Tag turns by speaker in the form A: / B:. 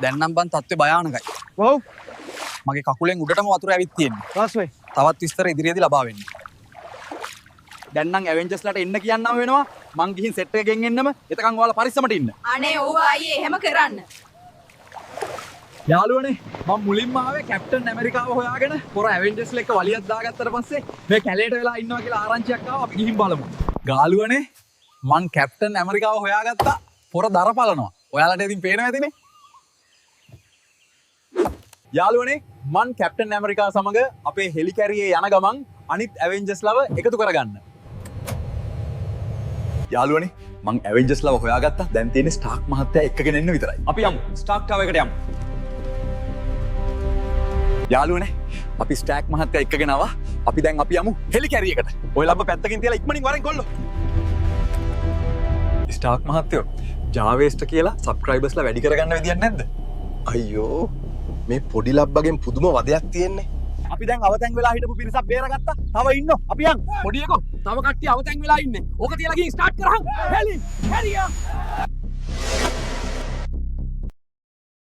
A: දැන් නම් බන් තත්ත්වය භයානකයි.
B: ඔව්.
A: මගේ කකුලෙන් උඩටම වතුර ඇවිත් තියෙන්නේ.
B: වාස්වේ.
A: තවත් විස්තර ඉදිරියේදී ලබා වෙන්න. දැන් නම් ඇවෙන්ජර්ස්ලාට එන්න කියන්නම් වෙනවා. මං ගිහින් සෙට් එකකින් එන්නම. එතකන් ඔයාලා පරිස්සමට ඉන්න.
C: අනේ ඔව් ආයේ එහෙම කරන්න.
A: යාළුවනේ මම මුලින්ම ආවේ කැප්ටන් ඇමරිකාව හොයාගෙන පොර ඇවෙන්ජර්ස්ලා එක්ක වලියක් දාගත්තට පස්සේ මේ කැලේට වෙලා ඉන්නවා කියලා ආරංචියක් ආවා. අපි ගිහින් බලමු. ගාලුවනේ මං කැප්ටන් ඇමරිකාව හොයාගත්තා. පොර දර පලනවා. ඔයාලට ඉතින් පේනවා ඇතිනේ. යාළුවනේ මං කැප්ටන් ඇමරිකා සමග අපේ හෙලිකැරියේ යන ගමන් අනිත් ඇවෙන්ජර්ස්ලව එකතු කරගන්න. යාළුවනේ මං ඇවෙන්ජර්ස්ලව හොයාගත්තා. දැන් තියෙන්නේ ස්ටාක් මහත්තයා එක්කගෙන එන්න විතරයි. අපි යමු. ස්ටාක් ටාවර් එකට යමු. යාළුවනේ අපි ස්ටාක් මහත්තයා එක්කගෙන ආවා. අපි දැන් යමු හෙලිකැරියකට. ඔය ලබ්බ පැත්තකින් තියලා ඉක්මනින් වරෙන් කොල්ලෝ. ස්ටාක් මහත්තයෝ ජාවේස්ට කියලා සබ්ස්ක්‍රයිබර්ස්ලා වැඩි කරගන්න විදියක් නැද්ද?
D: අයියෝ මේ පොඩි ලබ්බගෙන් පුදුම වදයක් තියෙන්නේ.
A: අපි දැන් අවතැන් වෙලා හිටපු පිරිසක් බේරගත්තා. තව ඉන්නෝ. අපි යන්. පොඩි එකෝ. තව කට්ටිය අවතැන් වෙලා ඉන්නේ. ඕක තියලා ගිහින් ස්ටාර්ට් කරහන්. හෙලි.